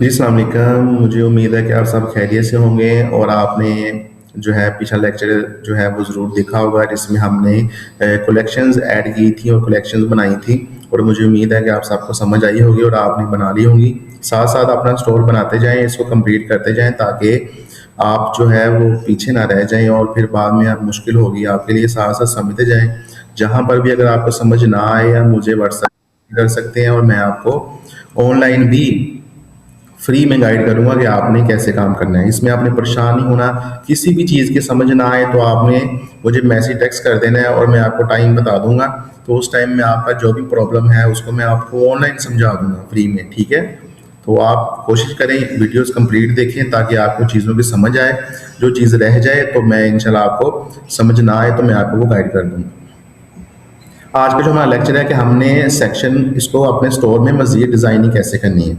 जी, अस्सलाम वालेकुम। मुझे उम्मीद है कि आप सब खैरियत से होंगे और आपने जो है पिछला लेक्चर जो है वो ज़रूर देखा होगा जिसमें हमने कलेक्शंस ऐड की थी और कलेक्शंस बनाई थी और मुझे उम्मीद है कि आप सबको समझ आई होगी और आपने बना ली होंगी। साथ-साथ अपना स्टोर बनाते जाएँ, इसको कंप्लीट करते जाएँ ताकि आप जो है वो पीछे ना रह जाएँ और फिर बाद में आप मुश्किल होगी आपके लिए। साथ-साथ समझते जाएँ। जहाँ पर भी अगर आपको समझ ना आए या मुझे व्हाट्सएप कर सकते हैं और मैं आपको ऑनलाइन भी फ्री में गाइड करूंगा कि आपने कैसे काम करना है। इसमें आपने परेशान नहीं होना। किसी भी चीज़ की समझ ना आए तो आपने मुझे मैसेज टेक्स्ट कर देना है और मैं आपको टाइम बता दूंगा। तो उस टाइम में आपका जो भी प्रॉब्लम है उसको मैं आपको ऑनलाइन समझा दूंगा फ्री में, ठीक है। तो आप कोशिश करें वीडियोस कंप्लीट देखें ताकि आपको चीज़ों की समझ आए। जो चीज़ रह जाए तो मैं इंशाल्लाह आपको समझ ना आए तो मैं आपको वो गाइड कर दूंगा। आज का जो हमारा लेक्चर है कि हमने सेक्शन इसको अपने स्टोर में मज़ीद डिज़ाइनिंग कैसे करनी है।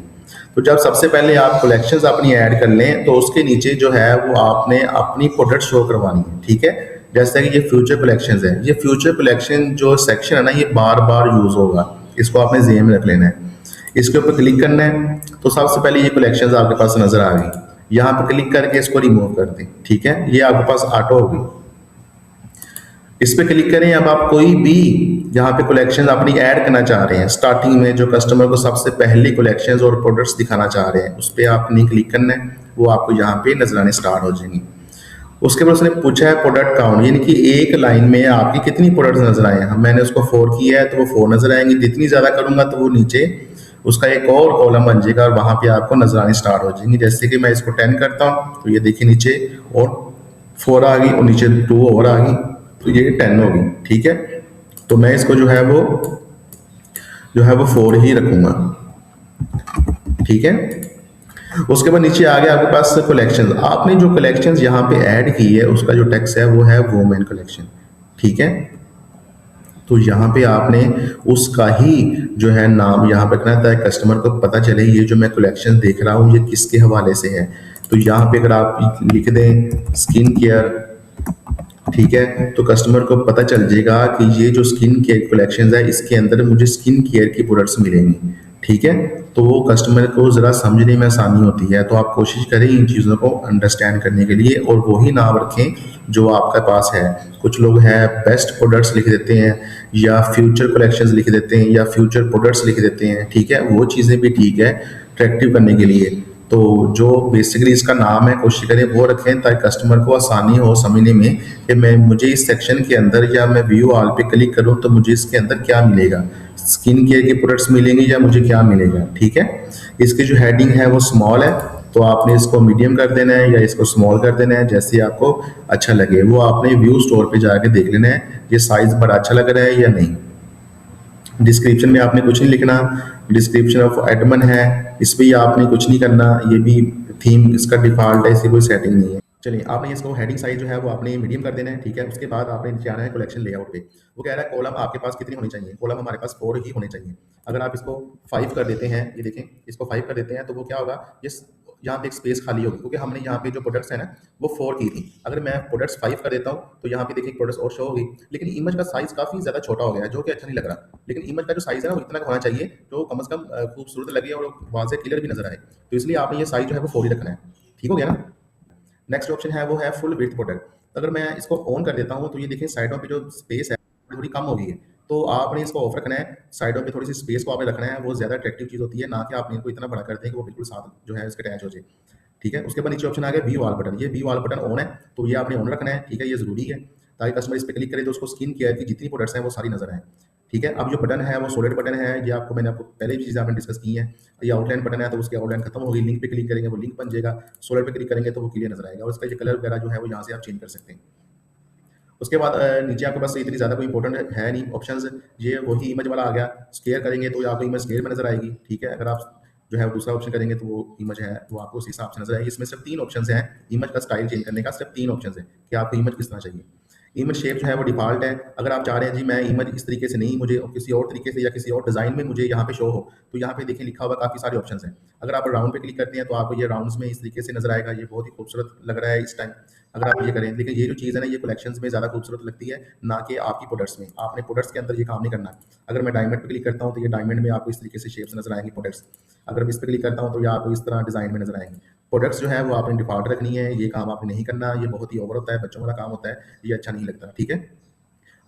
तो जब सबसे पहले आप कलेक्शंस अपनी ऐड कर लें तो उसके नीचे जो है वो आपने अपनी प्रोडक्ट शो करवानी है, ठीक है। जैसे कि ये फ्यूचर कलेक्शंस है, ये फ्यूचर कलेक्शन जो सेक्शन है ना ये बार बार यूज़ होगा। इसको आपने जेन में रख लेना है। इसके ऊपर क्लिक करना है तो सबसे पहले ये कलेक्शंस आपके पास नज़र आ गई। यहाँ पर क्लिक करके इसको रिमूव कर दें, ठीक है। ये आपके पास ऑटो होगी। इस पे क्लिक करें। अब आप कोई भी यहाँ पे कलेक्शन अपनी ऐड करना चाह रहे हैं, स्टार्टिंग में जो कस्टमर को सबसे पहले कलेक्शंस और प्रोडक्ट्स दिखाना चाह रहे हैं उस पर आपने क्लिक करना है। वो आपको यहाँ पे नजर आने स्टार्ट हो जाएंगी। उसके बाद उसने पूछा है प्रोडक्ट काउंट, यानी कि एक लाइन में आपकी कितनी प्रोडक्ट्स नजर आए हैं। मैंने उसको 4 किया है तो वो 4 नजर आएंगी। जितनी ज़्यादा करूंगा तो वो नीचे उसका एक और कॉलम बन जाएगा और वहाँ पे आपको नजर आनी स्टार्ट हो जाएंगी। जैसे कि मैं इसको 10 करता हूँ तो ये देखिए नीचे और 4 आ गई और नीचे 2 और आ गई तो ये 10 होगी, ठीक है। तो मैं इसको जो है वो 4 ही रखूंगा, ठीक है। उसके बाद नीचे आ गया आपके पास कलेक्शंस। आपने जो कलेक्शंस यहाँ पे ऐड की है उसका जो टेक्स्ट है वो है वुमेन कलेक्शन, ठीक है। तो यहाँ पे आपने उसका ही जो है नाम यहाँ पे रखना है ताकि कस्टमर को पता चले ये जो मैं कलेक्शन देख रहा हूँ ये किसके हवाले से है। तो यहाँ पे अगर आप लिख दें स्किन केयर, ठीक है, तो कस्टमर को पता चल जाएगा कि ये जो स्किन केयर कलेक्शन है इसके अंदर मुझे स्किन केयर की प्रोडक्ट्स मिलेंगी, ठीक है। तो वो कस्टमर को ज़रा समझने में आसानी होती है। तो आप कोशिश करें इन चीज़ों को अंडरस्टैंड करने के लिए और वही नाम रखें जो आपके पास है। कुछ लोग हैं बेस्ट प्रोडक्ट्स लिख देते हैं या फ्यूचर कलेक्शंस लिख देते हैं या फ्यूचर प्रोडक्ट्स लिख देते हैं, ठीक है। वो चीज़ें भी ठीक है अट्रैक्टिव करने के लिए। तो जो बेसिकली इसका नाम है कोशिश करें वो रखें ताकि कस्टमर को आसानी हो समझने में कि मैं मुझे इस सेक्शन के अंदर या मैं व्यू ऑल पे क्लिक करूं तो मुझे इसके अंदर क्या मिलेगा, स्किन केयर के प्रोडक्ट्स मिलेंगे या मुझे क्या मिलेगा, ठीक है। इसकी जो हेडिंग है वो स्मॉल है तो आपने इसको मीडियम कर देना है या इसको स्मॉल कर देना है जैसे आपको अच्छा लगे। वो आपने व्यू स्टोर पे जाके देख लेना है ये साइज बड़ा अच्छा लग रहा है या नहीं। डिस्क्रिप्शन में आपने कुछ नहीं लिखना। डिस्क्रिप्शन ऑफ एडमन है, इस पर आपने कुछ नहीं करना। ये भी थीम इसका डिफॉल्ट है, इसकी कोई सेटिंग नहीं है। चलिए आपने इसको हेडिंग साइज जो है वो आपने मीडियम कर देना है, ठीक है। उसके बाद आपने नीचे आना है कलेक्शन लेआउट पे। वो कह रहा है कॉलम आपके पास कितनी होनी चाहिए। कॉलम हमारे पास 4 ही होने चाहिए। अगर आप इसको 5 कर देते हैं, ये देखें इसको 5 कर देते हैं तो वो क्या होगा, ये यहाँ पे एक स्पेस खाली होगी क्योंकि हमने यहाँ पे जो प्रोडक्ट्स है ना वो 4 की थी। अगर मैं प्रोडक्ट्स 5 कर देता हूँ तो यहाँ पे देखिए प्रोडक्ट्स और शो होगी। लेकिन इमेज का साइज काफी ज्यादा छोटा हो गया है जो कि अच्छा नहीं लग रहा। लेकिन इमेज का जो साइज है ना वो इतना होना चाहिए जो कम से कम खूबसूरत लगे और वाज़ेह क्लियर भी नजर आए। तो इसलिए आपने ये साइज जो है वो 4 ही रखना है, ठीक हो गया ना। नेक्स्ट ऑप्शन है वो है फुल विड्थ प्रोडक्ट। अगर मैं इसको ऑन कर देता हूँ तो ये देखिए साइडों पे जो स्पेस है थोड़ी कम हो गई है। तो आपने इसको ऑफ रखना है, साइडों पे थोड़ी सी स्पेस को आपने रखना है। वो ज्यादा अट्रैक्टिव चीज होती है, ना कि आपने इनको इतना बड़ा कर दें कि वो बिल्कुल साथ जो है इसके अटैच हो जाए, ठीक है। उसके बाद नीचे ऑप्शन आ गया व्यू ऑल बटन। ये व्यू ऑल बटन ऑन है तो ये आपने ऑन रखना है, ठीक है। ये जरूरी है ताकि कस्टमर इस पर क्लिक करे तो उसको स्किन केयर की जितनी प्रोडक्ट्स हैं वो सारी नजर आए, ठीक है। अब जो बटन है वो सॉलिड बटन है। ये मैंने आपको पहले भी चीज़ें आपने डिस्कस की है। ये आउटलाइन बटन है तो उसकी आउटलाइन खत्म होगी। लिंक पे क्लिक करेंगे वो लिंक बन जाएगा। सॉलिड पे क्लिक करेंगे तो वो क्लियर नजर आएगा और इसका ये कलर वगैरह जो है वो यहाँ से आप चेंज कर सकते हैं। उसके बाद नीचे आपके पास इतनी ज़्यादा कोई इंपॉर्टेंट है नहीं ऑप्शंस। ये वही इमेज वाला आ गया। स्केयर करेंगे तो आपको इमेज स्केयर में नजर आएगी, ठीक है। अगर आप जो है दूसरा ऑप्शन करेंगे तो वो इमेज है वो आपको उस हिसाब से नजर आएगी। इसमें सिर्फ 3 ऑप्शन हैं इमेज का स्टाइल चेंज करने का, सिर्फ 3 ऑप्शन है कि आपको इमेज किस तरह चाहिए। इमेज शेप जो है वो डिफ़ॉल्ट है। अगर आप चाह रहे हैं जी मैं इमेज इस तरीके से नहीं, मुझे किसी और तरीके से या किसी और डिज़ाइन में मुझे यहाँ पे शो हो, तो यहाँ पे देखिए लिखा हुआ काफ़ी सारे ऑप्शंस हैं। अगर आप राउंड पे क्लिक करते हैं तो आपको ये राउंड्स में इस तरीके से नज़र आएगा, ये बहुत ही खूबसूरत लग रहा है इस टाइम। अगर आप ये करें, लेकिन ये जो चीज़ है ना, ये कलेक्शंस में ज़्यादा खूबसूरत लगती है, ना कि आपकी प्रोडक्ट्स में। आपने प्रोडक्ट्स के अंदर ये काम नहीं करना है। अगर मैं डायमंड पे क्लिक करता हूँ, तो ये डायमंड में आपको इस तरीके से शेप्स नज़र आएँगी प्रोडक्ट्स। अगर मैं इस पे क्लिक करता हूँ, तो ये आपको इस तरह डिज़ाइन में नज़र आएँगी। प्रोडक्ट्स जो है वो आपने डिफ़ॉल्ट रखनी है, ये काम आपने नहीं करना, ये बहुत ही ओवर होता है, बच्चों वाला काम होता है, ये अच्छा नहीं लगता, ठीक है?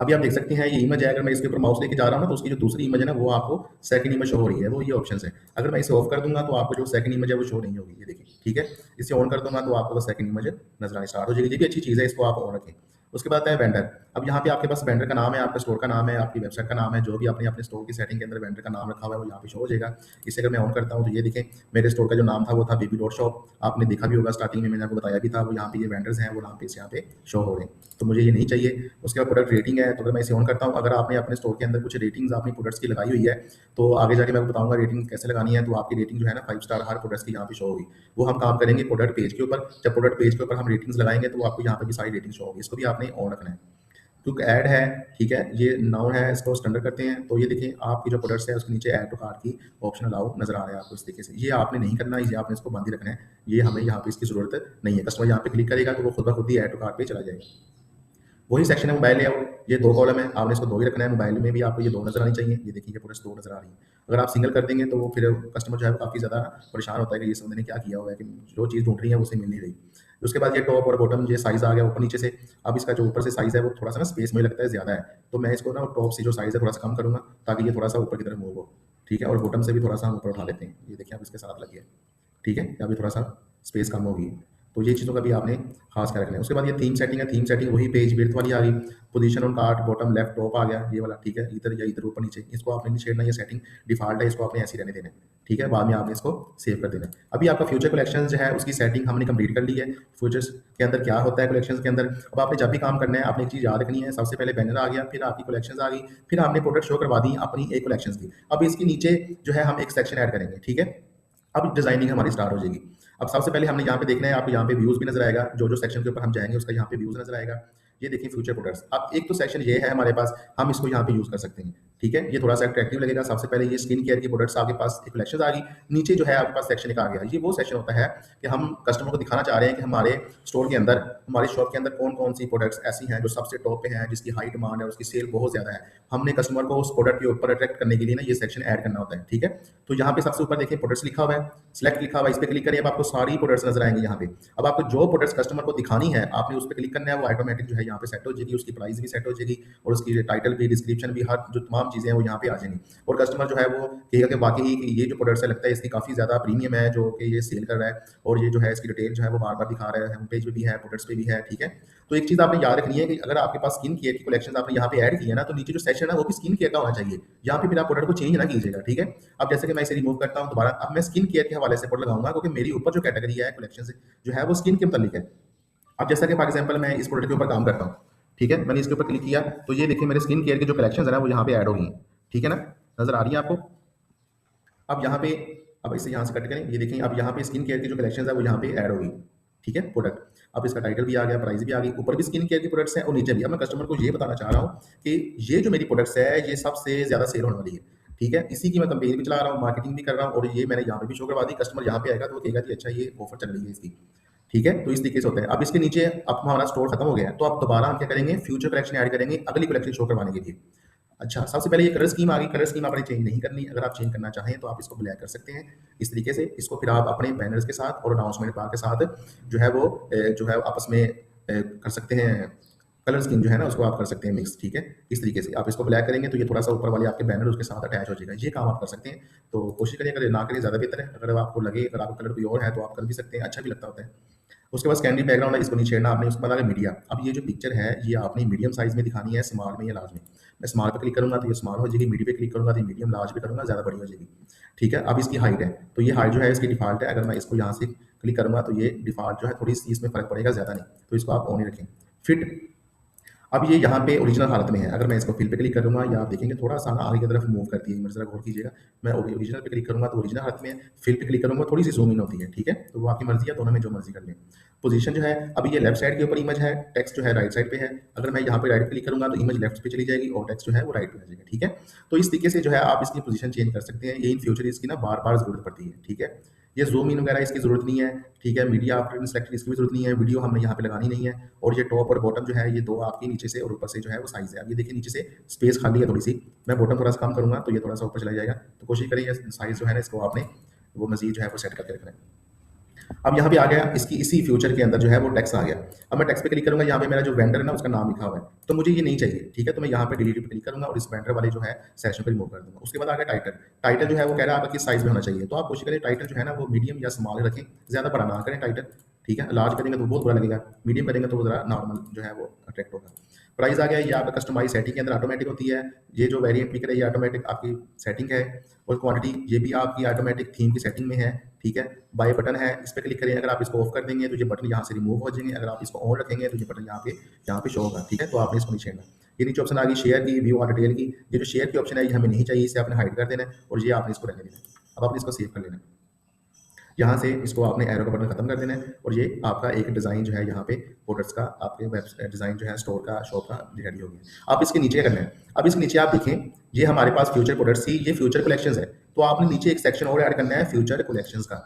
अभी आप देख सकते हैं ये इमेज है, अगर मैं इसके ऊपर माउस लेके जा रहा हूँ ना, तो उसकी जो दूसरी इमेज है ना, वो आपको सेकंड इमेज शो हो रही है, वो ये ऑप्शंस है। अगर मैं इसे ऑफ कर दूंगा तो आपको जो सेकंड इमेज है वो शो नहीं होगी, ये देखिए, ठीक है? इसे ऑन कर दूंगा तो आपको वो सेकंड इमेज नजर आनी स्टार्ट हो जाएगी। ये भी अच्छी चीज़ है, इसको आप ऑन रखें। उसके बाद है वेंडर। अब यहाँ पे आपके पास वेंडर का नाम है, आपके स्टोर का नाम है, आपकी वेबसाइट का नाम है, जो भी आपने अपने स्टोर की सेटिंग के अंदर वेंडर का नाम रखा हुआ है वो यहाँ पे शो हो जाएगा। इसे अगर मैं ऑन करता हूँ तो ये देखें, मेरे स्टोर का जो नाम था वो था बेबी डॉट शॉप। आपने देखा भी होगा, स्टार्टिंग में मैंने आपको बताया भी था, वो यहाँ पे ये वेंडर्स हैं, वो नाम पे यहाँ पे शो हो रहे हैं, तो मुझे ये नहीं चाहिए। उसके बाद प्रोडक्ट रेटिंग है, तो अगर मैं इसे ऑन करता हूँ, अगर आपने अपने स्टोर के अंदर कुछ रेटिंग्स अपनी प्रोडक्ट्स की लगाई हुई है, तो आगे जाके मैं आपको बताऊंगा रेटिंग कैसे लगानी है। तो आपकी रेटिंग जो है ना 5 स्टार हर प्रोडक्ट्स की यहाँ पे शो होगी। वो हम काम करेंगे प्रोडक्ट पेज के ऊपर। जब प्रोडक्ट पेज के ऊपर हम रेटिंग्स लगाएंगे तो आपको यहाँ पे भी सारी रेटिंग शो होगी, इसको भी आपने ऑन रखना है। क्विक ऐड है, ठीक है, ये नाउन है, इसको स्टैंडर्ड करते हैं। तो ये देखिए आपकी जो प्रोडक्ट्स है उसके नीचे ऐड टू कार्ट की ऑप्शन अलाउ नजर आ रहा है आपको इस तरीके से। ये आपने नहीं करना है, ये आपने इसको बंद ही रखना है, ये हमें यहाँ पे इसकी जरूरत नहीं है। कस्टमर यहाँ पे क्लिक करेगा तो वो खुद ब खुद ही ऐड टू कार्ट पे चला जाएगा। वही सेक्शन है मोबाइल लेआउट, ये 2 कॉलम है, आपने इसको 2 ही रखना है। मोबाइल में भी आपको ये 2 नज़र आनी चाहिए। ये देखिए ये प्रोडक्ट्स 2 नज़र आ रही है। अगर आप सिंगल कर देंगे तो वो फिर कस्टमर जो है वो काफ़ी ज़्यादा परेशान होता है कि ये समझने क्या किया हुआ है कि जो चीज़ ढूँढ रही है वो उसे मिल नहीं रही। उसके बाद ये टॉप और बॉटम ये साइज़ आ गया ऊपर नीचे से। अब इसका जो ऊपर से साइज़ है वो थोड़ा-सा ना स्पेस मुझे लगता है ज़्यादा है। तो मैं इसको ना टॉप से जो साइज़ है थोड़ा-सा कम करूँगा ताकि ये थोड़ा-सा ऊपर की तरफ मूव हो। ठीक है? और बॉटम से भी थोड़ा-सा हम ऊपर उठा लेते हैं। ये देखिए अब इसके साथ लग गया। ठीक है? अभी थोड़ा-सा स्पेस कम होगी। तो ये चीज़ों का भी आपने खास ख्याल रखना है। उसके बाद ये थीम सेटिंग है, थीम सेटिंग वही पेज विड्थ वाली आ गई। Position on cart bottom left top आ गया ये वाला, ठीक है? इधर या इधर ऊपर नीचे, इसको आपने नहीं छेड़ना, ये सेटिंग डिफ़ॉल्ट है, इसको आपने ऐसे ही रहने देना है। ठीक है? बाद में आपने इसको सेव कर देना है। अभी आपका फ्यूचर कलेक्शंस जो है उसकी सेटिंग हमने कंप्लीट कर ली है। फ्यूचर्स के अंदर क्या होता है कलेक्शंस के अंदर, अब आपने जब भी काम करना है आपने एक चीज़ याद रखनी है। सबसे पहले बैनर आ गया, फिर आपकी कलेक्शंस आ गई, फिर आपने प्रोडक्ट शो करवा दी अपनी एक कलेक्शंस की। अब इसके नीचे जो है हम एक सेक्शन ऐड करेंगे, ठीक है? अब डिजाइनिंग हमारी स्टार्ट हो जाएगी। अब सबसे पहले हमने यहाँ पे देखना है, आपको यहाँ पे व्यूज भी नजर आएगा, जो जो सेक्शन के ऊपर हम जाएंगे उसका यहाँ पे व्यूज नजर आएगा। ये देखिए फ्यूचर प्रोडक्ट्स। अब एक तो सेक्शन ये है हमारे पास, हम इसको यहाँ पे यूज कर सकते हैं, ठीक है? ये थोड़ा सा अट्रैक्टिव लगेगा। सबसे पहले ये स्किन केयर की प्रोडक्ट्स आपके पास एक कलेक्शन आ गई, नीचे जो है आपके पास सेक्शन एक आ गया। ये वो सेक्शन होता है कि हम कस्टमर को दिखाना चाह रहे हैं कि हमारे स्टोर के अंदर, हमारी शॉप के अंदर कौन कौन सी प्रोडक्ट्स ऐसी हैं जो सबसे टॉप पे हैं, जिसकी हाई डिमांड है, उसकी सेल बहुत ज्यादा है। हमने कस्टमर को उस प्रोडक्ट के ऊपर अट्रैक्ट करने के लिए ना ये सेक्शन ऐड करना होता है, ठीक है? तो यहाँ पे सबसे ऊपर देखिए प्रोडक्ट्स लिखा हुआ है, सिलेक्ट लिखा हुआ है, इस पे क्लिक करिए। अब आपको सारी प्रोडक्ट्स नजर आएंगे यहाँ पे। अब आपको जो प्रोडक्ट्स कस्टमर को दिखानी है आपने उस पर क्लिक करना है, वो ऑटोमेटिक जो है यहाँ पे सेट हो जाएगी, उसकी प्राइस भी सेट हो जाएगी और उसकी टाइटल भी, डिस्क्रिप्शन भी, हर जो तमाम चीजें हैं वो यहाँ पे आ जाएंगी। और कस्टमर जो है वो कहेगा कि वाकई कि ये जो प्रोडक्ट्स है लगता है इसकी काफी ज्यादा प्रीमियम है, जो कि ये सेल कर रहा है, और ये जो है इसकी डिटेल जो है वो बार बार दिखा रहा है, होम पेज पे भी है, प्रोडक्ट्स पे भी है, ठीक है? तो एक चीज आपने याद रखनी है कि अगर आपके पास स्किन केयर की कलेक्शन आपने यहाँ पे ऐड की है ना, तो नीचे जो सेक्शन है वो भी स्किन केयर का होना चाहिए। यहाँ पे फिर आप प्रोडक्ट को चेंज ना कीजिएगा, ठीक है? अब जैसे कि मैं इसे रिमूव करता हूँ दोबारा, अब मैं स्किन केयर के हवाले से कोड लगाऊंगा क्योंकि मेरी ऊपर जो कैटेगरी है कलेक्शन से जो है वो स्किन के मुतालिक है। अब जैसा कि फॉर एग्जांपल मैं इस प्रोडक्ट के ऊपर काम करता हूँ, ठीक है? मैंने इसके ऊपर क्लिक किया तो ये देखिए मेरे स्किन केयर के जो कलेक्शन है ना वो यहाँ पे ऐड हो गई हैं, ठीक है ना? नजर आ रही है आपको? अब यहाँ पे, अब इसे यहाँ से कट करें, ये देखें अब यहाँ पे स्किन केयर की जो कलेक्शन है वो यहाँ पे ऐड हो गई, ठीक है? प्रोडक्ट, अब इसका टाइटल भी आ गया, प्राइस भी आ गई, ऊपर भी स्किन केयर की प्रोडक्ट्स हैं और नीचे भी। अब मैं कस्टमर को ये बताना चाह रहा हूँ कि ये जो मेरी प्रोडक्ट्स है ये सबसे ज्यादा सेल होने वाली है, ठीक है? इसी की मैं कंपेन भी चला रहा हूँ, मार्केटिंग भी कर रहा हूँ, और ये मैंने यहाँ पे भी शो करवा दी। कस्टमर यहाँ पे आएगा तो वो कहेगा कि अच्छा ये ऑफर चल रही है इसकी, ठीक है? तो इस तरीके से होता है। अब इसके नीचे अब हमारा स्टोर खत्म हो गया है, तो अब दोबारा हम क्या करेंगे, फ्यूचर कलेक्शन ऐड करेंगे अगली कलेक्शन शो करवाने के लिए। अच्छा, सबसे पहले ये कलर स्कीम आ गई। कलर स्कीम आपने चेंज नहीं करनी। अगर आप चेंज करना चाहें तो आप इसको ब्लैक कर सकते हैं इस तरीके से। इसको फिर आप अपने बैनर्स के साथ और अनाउंसमेंट बार के साथ जो है वो जो है आपस में कर सकते हैं। कलर स्कीम जो है ना उसको आप कर सकते हैं मिक्स, ठीक है? इस तरीके से आप इसको ब्लैक करेंगे तो ये थोड़ा सा ऊपर वाले आपके बैनर उसके साथ अटैच हो जाएगा। ये काम आप कर सकते हैं। तो कोशिश करिए, अगर ना करें ज़्यादा बेहतर है। अगर आपको लगे, अगर आपका कलर कोई और है तो आप कर भी सकते हैं, अच्छा भी लगता होता है। उसके बाद सेकेंडरी बैकग्राउंड है, इसको नहीं छेड़ना आपने। उसके बाद आगे मीडिया। अब ये जो पिक्चर है ये आपने मीडियम साइज में दिखानी है, स्मॉल में या लार्ज में। मैं स्मॉल पे क्लिक करूंगा तो ये स्मॉल हो जाएगी, मीडियम पे क्लिक करूंगा तो मीडियम, लार्ज पे करूंगा ज़्यादा बड़ी हो जाएगी, ठीक है? अब इसकी हाइट है, तो ये हाइट जो है इसकी डिफॉल्ट है। अगर मैं इसको यहाँ से क्लिक करूंगा तो ये डिफॉल्ट जो है थोड़ी सी इसमें फर्क पड़ेगा, ज़्यादा नहीं, तो इसको आप ऑन ही रखें। फिट, अब ये यहाँ पे ओरिजिनल हालत में है। अगर मैं इसको फिल पे क्लिक करूँगा या आप देखेंगे थोड़ा-सा ना आगे की तरफ मूव करती है, इमेज ज़रा गौर कीजिएगा। मैं ओरिजिनल पे क्लिक करूँगा तो ओरिजिनल हालत में है, फिल पे क्लिक करूँगा थोड़ी-सी ज़ूम इन होती है, ठीक है? तो वो आपकी मर्ज़ी है, दोनों में जो मर्ज़ी कर लें। पोज़ीशन जो है, अभी ये लेफ्ट साइड के ऊपर इमेज है, टेक्स्ट जो है राइट साइड पे है। अगर मैं यहाँ पे राइट पे क्लिक करूँगा तो इमेज लेफ्ट पे चली जाएगी और टेक्स्ट जो है वो राइट पे आ जाएगा, ठीक है? तो इस तरीके से जो है आप इसकी पोज़ीशन चेंज कर सकते हैं। ये इन फ्यूचर इसकी ना बार-बार ज़रूरत पड़ती है, ठीक है? ये ज़ूम इन वगैरह इसकी ज़रूरत नहीं है, ठीक है? मीडिया आफ्टर सिलेक्टेड इसकी भी ज़रूरत नहीं है, वीडियो हमने यहाँ पे लगानी नहीं है और ये टॉप और बॉटम जो है ये 2 आपकी नीचे से और ऊपर से जो है वो साइज़ है। अब ये देखिए नीचे से स्पेस खाली है थोड़ी-सी, मैं बॉटम थोड़ा-सा कम करूँगा तो ये थोड़ा-सा ऊपर चला जाएगा। तो कोशिश करिए साइज़ जो है ना इसको आपने वो मज़ीद जो है वो सेट करके रखना है। अब यहाँ पे आ गया इसकी इसी फ्यूचर के अंदर जो है वो टेक्स्ट आ गया। अब मैं टेक्स्ट पे क्लिक करूँगा, यहाँ पे मेरा जो वेंडर है ना उसका नाम लिखा हुआ है, तो मुझे ये नहीं चाहिए, ठीक है? तो मैं यहाँ पे डिलीट पे क्लिक करूँगा और इस वेंडर वाले जो है सेक्शन को रिमूव कर दूँगा। उसके बाद आ गया टाइटल। टाइटल जो है वो कह रहा है आपका किस साइज़ में होना चाहिए, तो आप कोशिश करें टाइटल जो है ना वो मीडियम या स्मॉल रखें, ज़्यादा बड़ा ना करें टाइटल, ठीक है? लार्ज करेंगे तो बहुत बुरा लगेगा, मीडियम करेंगे तो वो ज़रा नॉर्मल जो है वो अट्रैक्ट होगा। प्राइस आ गया, ये आपका कस्टमाइज़ सेटिंग के अंदर ऑटोमेटिक होती है। ये जो वेरिएंट पिक है ये ऑटोमेटिक आपकी सेटिंग है और क्वांटिटी ये भी आपकी ऑटोमेटिक थीम की सेटिंग में है, ठीक है? बाय बटन है, इस पे क्लिक करें, अगर आप इसको ऑफ कर देंगे तो ये बटन यहाँ से रिमूव हो जाएंगे, अगर आप इसको ऑन रखेंगे तो ये बटन यहाँ पे शो होगा, ठीक है? तो आपने इसको नहीं छेड़ना। ये नीचे ऑप्शन आ गई शेयर की, व्यू और डिटेल की। ये जो शेयर की ऑप्शन है ये हमें नहीं चाहिए, इसे आपने हाइड कर देना है और ये आपने इसको रहने देना है। अब आपने इसको सेव कर लेना है। यहाँ से इसको आपने एरो का बटन खत्म कर देना है और ये आपका एक डिज़ाइन जो है यहाँ पे प्रोडक्ट्स का आपके वेब डिज़ाइन जो है स्टोर का शॉप का रेडी हो गया। अब इसके नीचे क्या करना है, अब इसके नीचे आप देखें ये हमारे पास फ्यूचर प्रोडक्ट्स थी, ये फ्यूचर कलेक्शंस है, तो आपने नीचे एक सेक्शन और ऐड करना है फ्यूचर कलेक्शंस का।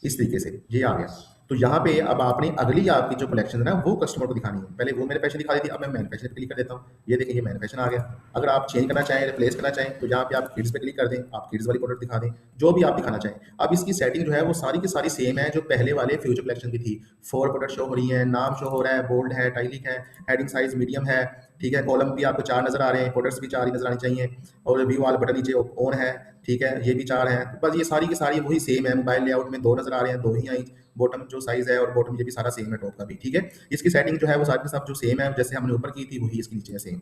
इस तरीके से ये आ गया। तो यहाँ पे अब आपने अगली आपकी जो कलेक्शन है ना वो कस्टमर को दिखानी है। पहले वो मैंने फैशन दिखा दी थी, अब मैं मैन्युफैक्चर पे क्लिक कर देता हूँ। ये देखिए ये मैन्युफैक्चर आ गया। अगर आप चेंज करना चाहें, रिप्लेस करना चाहें तो यहाँ पे आप किड्स पे क्लिक कर दें, आप किड्स वाली प्रोडक्ट दिखा दें, जो भी आप दिखाना चाहें। अब इसकी सेटिंग जो है वो सारी की सारी सेम है जो पहले वाले फ्यूचर कलेक्शन की थी। 4 प्रोडक्ट शो हो रही है, नाम शो हो रहा है, बोल्ड है, टाइलिक है, हेडिंग साइज मीडियम है, ठीक है? कॉलम भी आपको 4 नजर आ रहे हैं, प्रोडक्ट्स भी 4 ही नजर आनी चाहिए और व्यू वाला बटन नीचे ऑन है, ठीक है? ये भी 4 है। बस ये सारी की सारी वही सेम है। मोबाइल लेआउट में 2 नजर आ रहे हैं, 2 ही आई। बॉटम जो साइज है और बॉटम ये भी सारा सेम है टॉप का भी, ठीक है? इसकी सेटिंग जो है वो सारी की सब जो सेम है, जैसे हमने ऊपर की थी वही इसके नीचे है सेम।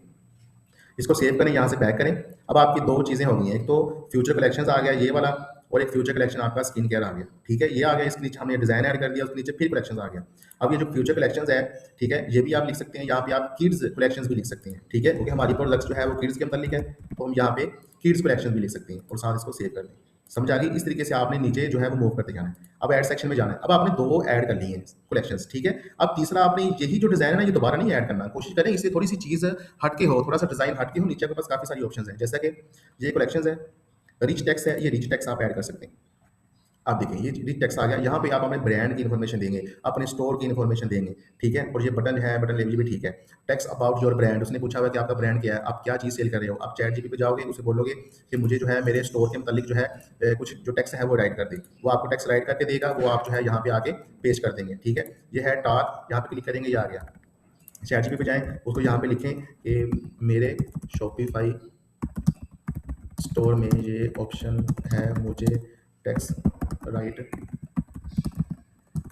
इसको सेव करें, यहाँ से बैक करें। अब आपकी 2 चीज़ें हो गई हैं, एक तो फ्यूचर कलेक्शंस आ गया ये वाला और एक फ्यूचर कलेक्शन आपका स्किन केयर आ गया, ठीक है? ये आ गया, इसके नीचे हमने डिज़ाइन ऐड कर दिया, उसके नीचे फिर कलेक्शंस आ गया। अब ये जो फ्यूचर कलेक्शंस है, ठीक है? ये भी आप लिख सकते हैं, यहाँ पे आप किड्स कलेक्शंस भी लिख सकते हैं, ठीक है? क्योंकि हमारी प्रोडक्ट्स जो है वो किड्स के मतलब है, तो हम यहाँ पे किड्स कलेक्शन भी लिख सकते हैं और साथ इसको सेव कर लें। समझ आ गई? इस तरीके से आपने नीचे जो है वो मूव करते जाना है। अब ऐड सेक्शन में जाना है। अब आपने 2 ऐड कर लिए हैं कलेक्शंस, ठीक है? अब तीसरा आपने यही जो डिज़ाइन है ना ये दोबारा नहीं ऐड करना। कोशिश करें इससे थोड़ी-सी चीज़ हट के हो, थोड़ा-सा डिज़ाइन हट के हो, नीचे आपके पास काफ़ी सारी ऑप्शंस हैं। जैसा कि ये कलेक्शंस है, रिच टेक्स्ट है, ये रिच टेक्स्ट आप ऐड कर सकते हैं। आप देखिए ये रिच टेक्स्ट आ गया, यहाँ पे आप अपने ब्रांड की इन्फॉर्मेशन देंगे, अपने स्टोर की इन्फॉर्मेशन देंगे, ठीक है? और ये बटन है, बटन लेवल भी ठीक है। टेक्स्ट अबाउट योर ब्रांड, उसने पूछा हुआ है कि आपका ब्रांड क्या है, आप क्या चीज़ सेल कर रहे हो। आप चैट जीपीटी पे जाओगे, उसे बोलोगे कि मुझे जो है मेरे स्टोर के मुतालिक जो है कुछ जो टेक्स्ट है वो राइट कर दे। वो आपको टेक्स्ट राइट करके देगा, वो आप जो है यहाँ पे आके पेस्ट कर देंगे, ठीक है? ये है टॉक, यहाँ पे क्लिक करेंगे, ये आ गया। चैट जीपीटी पे जाएँ, उसको यहाँ पे लिखें कि मेरे शॉपिफाई स्टोर में ये ऑप्शन है, मुझे टेक्स्ट राइट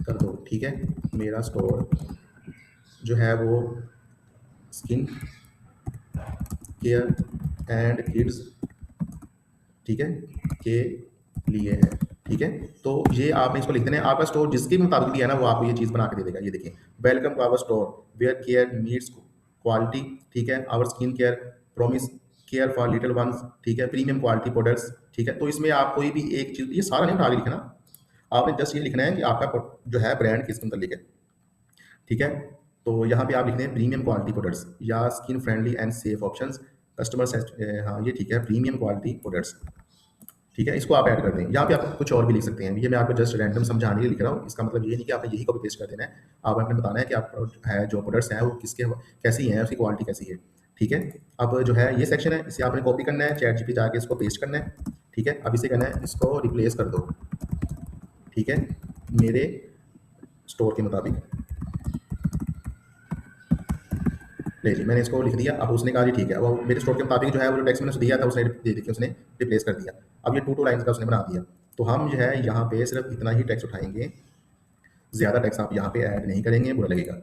कर दो, ठीक है? मेरा स्टोर जो है वो स्किन केयर एंड किड्स, ठीक है, के लिए है, ठीक है? तो ये आपने इसको लिख देना है। आपका स्टोर जिसके मुताबिक भी है ना वो आपको ये चीज़ बना के दे देगा। ये देखिए, welcome to our store where care meets quality, ठीक है? Our skin care promise care for little ones, ठीक है? प्रीमियम क्वालिटी प्रोडक्ट्स, ठीक है? तो इसमें आप कोई भी एक चीज़, ये सारा नहीं उठा के लिखना, आपने जस्ट ये लिखना है कि आपका जो है ब्रांड किस मुतालिक है, ठीक है? तो यहाँ पे आप लिख दें प्रीमियम क्वालिटी प्रोडक्ट्स या skin friendly and safe options customer हाँ ये ठीक है, प्रीमियम क्वालिटी प्रोडक्ट्स, ठीक है? इसको आप ऐड कर दें। यहाँ पे आप कुछ और भी लिख सकते हैं, ये मैं आपको जस्ट रैंडम समझाने के लिए लिख रहा हूँ। इसका मतलब ये नहीं कि आपने यही कॉपी पेस्ट कर देना है, आपने बताना है कि आप है जो प्रोडक्ट्स हैं वो किसके कैसी हैं, उसकी क्वालिटी कैसी है, ठीक है? अब जो है ये सेक्शन है, इसे आपने कॉपी करना है, चैट जीपीटी जाके इसको पेस्ट करना है, ठीक है? अब इसे कहना है इसको रिप्लेस कर दो, ठीक है? मेरे स्टोर के मुताबिक। ले जी, मैंने इसको लिख दिया। अब उसने कहा जी ठीक है, अब वो मेरे स्टोर के मुताबिक जो है वो जो टेक्स्ट मैंने उसे दिया था उसने दे देखिए उसने रिप्लेस कर दिया। अब ये 2 लाइन्स का उसने बना दिया। तो हम जो है यहाँ पे सिर्फ इतना ही टेक्स्ट उठाएंगे, ज़्यादा टेक्स्ट आप यहाँ पे ऐड नहीं करेंगे, बुरा लगेगा।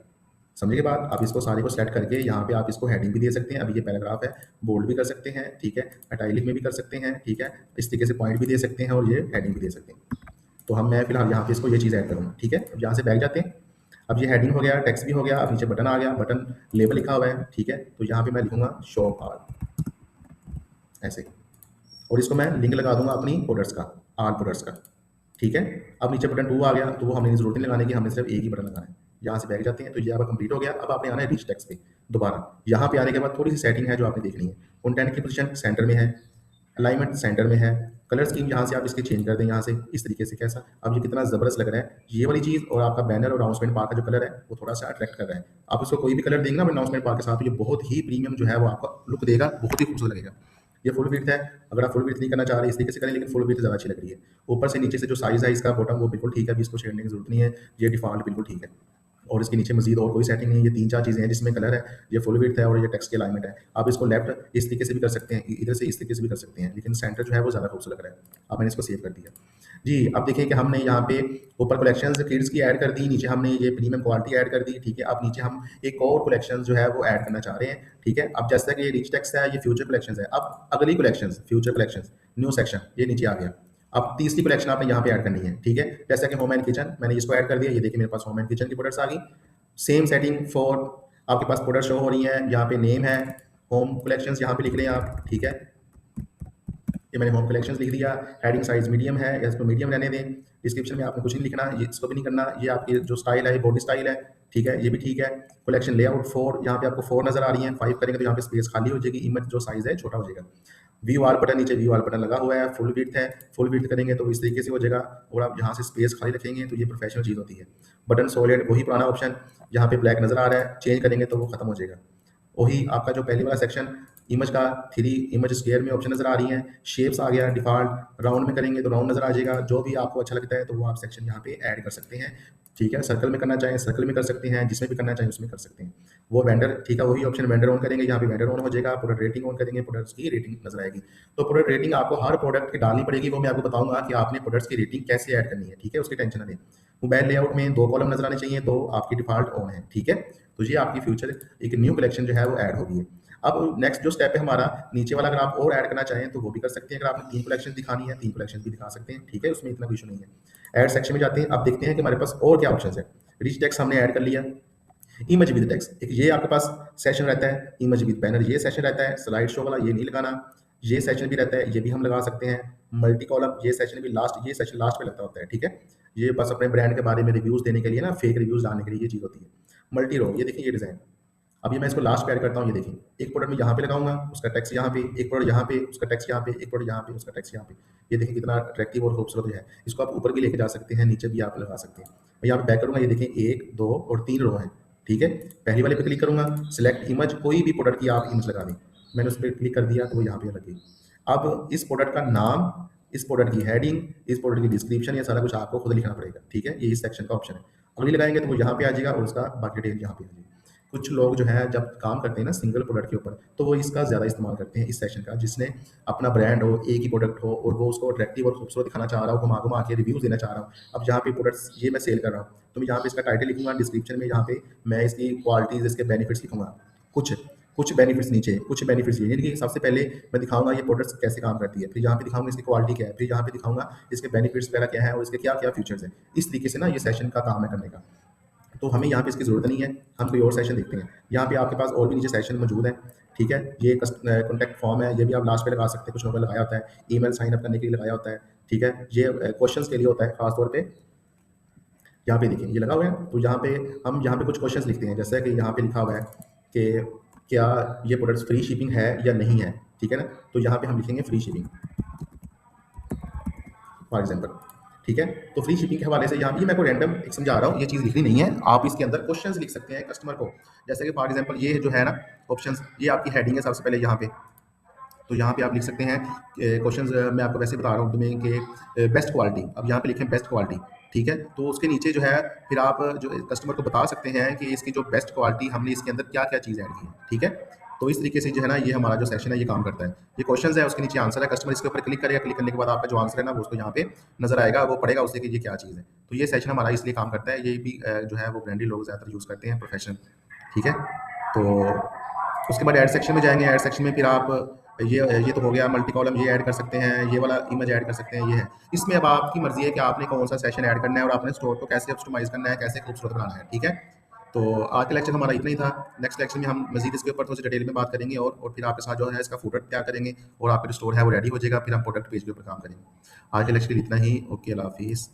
समझे बात? आप इसको सारे को सेलेक्ट करके यहाँ पे आप इसको हेडिंग भी दे सकते हैं। अभी ये पैराग्राफ है, बोल्ड भी कर सकते हैं, ठीक है? इटैलिक में भी कर सकते हैं, ठीक है? इस तरीके से पॉइंट भी दे सकते हैं और ये हेडिंग भी दे सकते हैं। तो मैं फिलहाल यहाँ पे इसको ये चीज़ ऐड करूँगा, ठीक है? अब यहाँ से बैक जाते हैं। अब ये हेडिंग हो गया, टेक्स्ट भी हो गया, अब नीचे बटन आ गया, बटन लेबल लिखा हुआ है, ठीक है। तो यहाँ पे मैं लिखूंगा शो ऑल ऐसे, और इसको मैं लिंक लगा दूंगा अपनी प्रोडक्ट्स का, आल प्रोडक्ट्स का, ठीक है। अब नीचे बटन 2 आ गया, तो वो हमें जरूरत नहीं लगाने की, हमें सिर्फ एक ही बटन लगाना है। यहाँ से बैठ जाते हैं, तो ये आपका कंप्लीट हो गया। अब आपने आना है रिच टेक्स्ट पे दोबारा। यहाँ पे आने के बाद थोड़ी सी सेटिंग है जो आपने देखनी है। कंटेंट की पोजीशन सेंटर में है, अलाइनमेंट सेंटर में है, कलर स्कीम यहाँ से आप इसके चेंज कर दें, यहाँ से इस तरीके से। कैसा अब ये कितना ज़बरदस्त लग रहा है ये वाली चीज़, और आपका बैनर और अनाउंसमेंट बार का जो कलर है वो थोड़ा सा अट्रैक्ट कर रहा है। आप उसको कोई भी कलर देंगे ना अनाउंसमेंट बार के साथ, तो ये बहुत ही प्रीमियम जो है वो आपका लुक देगा, बहुत ही खूबसूरत लगेगा। ये फुल विड्थ है, अगर आप फुल विड्थ नहीं करना चाह रहे इस तरीके से करें, लेकिन फुल विड्थ ज़्यादा अच्छी लग रही है। ऊपर से नीचे से जो साइज़ है इसका बॉटम वो बिल्कुल ठीक है, अभी इसको छेड़ने की जरूरत नहीं है, ये डिफ़ॉल्ट बिल्कुल ठीक है। और इसके नीचे मजीद और कोई सेटिंग नहीं है। ये 3-4 चीज़ें हैं जिसमें कलर है, ये फुल विड्थ है और ये टेक्स्ट की अलाइनमेंट है। आप इसको लेफ्ट इस तरीके से भी कर सकते हैं, इधर से इस तरीके से भी कर सकते हैं, लेकिन सेंटर जो है वो ज़्यादा खूबसूरत लग रहा है। अब मैंने इसको सेव कर दिया जी। अब देखिए कि हमने यहाँ पे ऊपर कलेक्शंस किड्स की ऐड कर दी, नीचे हमने ये प्रीमियम क्वालिटी ऐड कर दी, ठीक है। अब नीचे हम एक और कलेक्शन जो है वो ऐड करना चाह रहे हैं, ठीक है। अब जैसा कि ये रिच टेक्स्ट है, ये फ्यूचर कलेक्शन है, अब अगली collection future collection new section ये नीचे आ गया। अब तीसरी कलेक्शन आपने यहाँ पे ऐड करनी है, ठीक है। जैसा कि होम एंड किचन, मैंने इसको ऐड कर दिया। ये देखिए मेरे पास होम एंड किचन की प्रोडक्ट्स आ गई। सेम सेटिंग फॉर आपके पास प्रोडक्ट शो हो रही है, यहाँ पे नेम है होम कलेक्शंस, यहाँ पे लिख लें आप, ठीक है। ये मैंने होम कलेक्शंस लिख दिया। हेडिंग साइज मीडियम है, या इसको मीडियम रहने दें। डिस्क्रिप्शन में आपने कुछ नहीं लिखना, ये इसको भी नहीं करना। ये आपकी जो स्टाइल है बॉडी स्टाइल है, ठीक है, ये भी ठीक है। कलेक्शन लेआउट 4, यहाँ पे आपको 4 नजर आ रही है, 5 करेंगे तो यहाँ पे स्पेस खाली हो जाएगी, इमेज जो साइज है छोटा हो जाएगा। व्यू ऑल बटन, नीचे व्यू ऑल बटन लगा हुआ है, फुल विड्थ है, फुल विड्थ करेंगे तो इस तरीके से हो जाएगा, और आप यहाँ से स्पेस खाली रखेंगे तो ये प्रोफेशनल चीज़ होती है। बटन सॉलिड वही पुराना ऑप्शन, यहाँ पे ब्लैक नजर आ रहा है, चेंज करेंगे तो वो खत्म हो जाएगा। वही आपका जो पहले वाला सेक्शन इमेज का 3 इमेज स्क्वायर में ऑप्शन नजर आ रही हैं, शेप्स आ गया डिफॉल्ट, राउंड में करेंगे तो राउंड नजर आ जाएगा। जो भी आपको अच्छा लगता है तो वो आप सेक्शन यहाँ पे ऐड कर सकते हैं, ठीक है। सर्कल में करना चाहें सर्कल में कर सकते हैं, जिसमें भी करना चाहें उसमें कर सकते हैं। वो वेंडर, ठीक है, वही ऑप्शन वेंडर ऑन करेंगे, यहाँ पे वेंडर ऑन हो जाएगा। प्रोडक्ट रेटिंग ऑन करेंगे, प्रोडक्ट्स की रेटिंग नजर आएगी। तो प्रोडक्ट रेटिंग आपको हर प्रोडक्ट की डालनी पड़ेगी, वो मैं आपको बताऊंगा कि आपने प्रोडक्ट्स की रेटिंग कैसे ऐड करनी है, ठीक है, उसकी टेंशन ना लें। मोबाइल लेआउट में 2 कॉलम नजर आने चाहिए, तो आपकी डिफॉल्ट ऑन है, ठीक है। तो ये आपकी फ्यूचर एक न्यू कलेक्शन जो है वो ऐड होगी। अब नेक्स्ट जो स्टेप है हमारा नीचे वाला, अगर आप और ऐड करना चाहें तो वो भी कर सकते हैं। अगर आपने 3 कलेक्शन दिखानी है 3 कलेक्शन भी दिखा सकते हैं, ठीक है, उसमें इतना इशू नहीं है। ऐड सेक्शन में जाते हैं, अब देखते हैं कि हमारे पास और क्या ऑप्शन है। रिच टेक्स्ट हमने ऐड कर लिया, इमेज विद टेक्स्ट एक ये आपके पास सेशन रहता है, इमेज विद बैनर ये सेशन रहता है, स्लाइड शो वाला ये नहीं लगाना, ये सेशन भी रहता है, ये भी हम लगा सकते हैं। मल्टी कॉलम ये सेशन भी लास्ट, ये सेशन लास्ट पे लगता होता है, ठीक है। ये बस अपने ब्रांड के बारे में रिव्यूज देने के लिए ना, फेक रिव्यूज डालने के लिए ये चीज़ होती है। मल्टी रो, ये देखिए ये डिज़ाइन, अब ये मैं इसको लास्ट पे ऐड करता हूँ। ये देखिए एक प्रोडक्ट में यहाँ पे लगाऊंगा, उसका टेक्स्ट यहाँ पे, एक प्रोडक्ट यहाँ पे, उसका टेक्स्ट यहाँ पे, एक प्रोडक्ट यहाँ पे, उसका टेक्स्ट यहाँ पे। ये देखिए कितना अट्रैक्टिव और खूबसूरत है। इसको आप ऊपर भी लेके जा सकते हैं, नीचे भी आप लगा सकते हैं। मैं यहाँ पे बैक करूँगा, ये देखिए 1 2 और 3 रो हैं, ठीक है। पहली वाले पे क्लिक करूँगा, सिलेक्ट इमेज, कोई भी प्रोडक्ट की आप इमेज लगा दें। मैंने उस पर क्लिक कर दिया तो वो यहाँ पे लगी। अब इस प्रोडक्ट का नाम, इस प्रोडक्ट की हेडिंग, इस प्रोडक्ट की डिस्क्रिप्शन, ये सारा कुछ आपको खुद लिखना पड़ेगा, ठीक है। ये इस सेक्शन का ऑप्शन है। अगली लगाएंगे तो वो यहाँ पे आ जाएगा और उसका बाकी डिटेल यहाँ पे आ जाएगी। कुछ लोग जो है जब काम करते हैं ना सिंगल प्रोडक्ट के ऊपर, तो वो इसका ज़्यादा इस्तेमाल करते हैं इस सेशन का, जिसने अपना ब्रांड हो, एक ही प्रोडक्ट हो और वो उसको अट्रैक्टिव और खूबसूरत दिखाना चाह रहा हो, घुमा घुमा के रिव्यूज देना चाह रहा हूँ। अब जहाँ पे प्रोडक्ट्स ये मैं सेल कर रहा हूँ, तो मैं यहाँ पे इसका टाइटल लिखूंगा, डिस्क्रिप्शन में यहाँ पे मैं इसकी क्वालिटीज़, इसके बेनिफिट्स लिखूंगा। कुछ कुछ बेनिफिट्स नीचे, कुछ बेनिफिट्स ये, यानी कि सबसे पहले मैं दिखाऊंगा ये प्रोडक्ट्स कैसे काम करती है, फिर यहाँ पे दिखाऊंगा इसकी क्वालिटी क्या है, फिर यहाँ पे दिखाऊंगा इसके बेनिफिट्स वगैरह क्या है और इसके क्या क्या फीचर्स हैं। इस तरीके से ना ये सेशन का काम है करने का। तो हमें यहाँ पे इसकी ज़रूरत नहीं है, हम कोई और सेशन देखते हैं। यहाँ पे आपके पास और भी नीचे सेशन मौजूद है, ठीक है। ये कॉन्टैक्ट फॉर्म है, ये भी आप लास्ट पे लगा सकते हैं, कुछ लोगों ने लगाया होता है। ईमेल साइन अप करने के लिए लगाया होता है, ठीक है। ये क्वेश्चंस के लिए होता है खासतौर पे। यहाँ पे देखिए ये लगा हुआ है, तो यहाँ पे हम यहाँ पे कुछ क्वेश्चंस लिखते हैं, जैसे कि यहाँ पे लिखा हुआ है कि क्या ये प्रोडक्ट्स फ्री शिपिंग है या नहीं है, ठीक है ना। तो यहाँ पे हम लिखेंगे फ्री शिपिंग फॉर एग्जाम्पल, ठीक है। तो फ्री शिपिंग के हवाले से यहाँ भी मैं कोई रैंडम एक समझा रहा हूँ, ये चीज़ लिखनी नहीं है। आप इसके अंदर क्वेश्चंस लिख सकते हैं कस्टमर को, जैसे कि फॉर एग्जांपल ये जो है ना ऑप्शंस, ये आपकी हेडिंग है सबसे पहले यहाँ पे। तो यहाँ पे आप लिख सकते हैं क्वेश्चंस, मैं आपको वैसे बता रहा हूँ तुम्हें कि बेस्ट क्वालिटी, अब यहाँ पे लिखें बेस्ट क्वालिटी, ठीक है। तो उसके नीचे जो है फिर आप जो कस्टमर को बता सकते हैं कि इसकी जो बेस्ट क्वालिटी हमने इसके अंदर क्या क्या चीज़ ऐड की है, ठीक है। तो इस तरीके से जो है ना ये हमारा जो सेशन है ये काम करता है। ये क्वेश्चंस है, उसके नीचे आंसर है, कस्टमर इसके ऊपर क्लिक करेगा, क्लिक करने के बाद आपका जो आंसर है ना वो उसको यहाँ पे नजर आएगा, वो पढ़ेगा उससे कि ये क्या चीज़ है। तो ये सेशन हमारा इसलिए काम करता है, ये भी जो है वो ब्रांडेड लोग ज़्यादातर यूज़ करते हैं, प्रोफेशनल, ठीक है। तो उसके बाद ऐड सेक्शन में जाएंगे, ऐड सेक्शन में फिर आप ये तो हो गया मल्टी कॉलम, ये ऐड कर सकते हैं, ये वाला इमेज ऐड कर सकते हैं, ये है। इसमें अब आपकी मर्जी है कि आपने कौन सा सेशन ऐड करना है और आपने स्टोर को कैसे कस्टमाइज करना है, कैसे खूबसूरत बनाना है। ठीक है, तो आज का लेक्चर हमारा इतना ही था। नेक्स्ट लेक्चर में हम मजीद इसके ऊपर थोड़ी सी डिटेल में बात करेंगे और फिर आपके साथ जो है इसका फूटर तैयार करेंगे और आपका जो स्टोर है वो रेडी हो जाएगा, फिर हम प्रोडक्ट पेज के ऊपर काम करेंगे। आज के लेक्चर इतना ही। ओके, अल्लाह हाफिज़।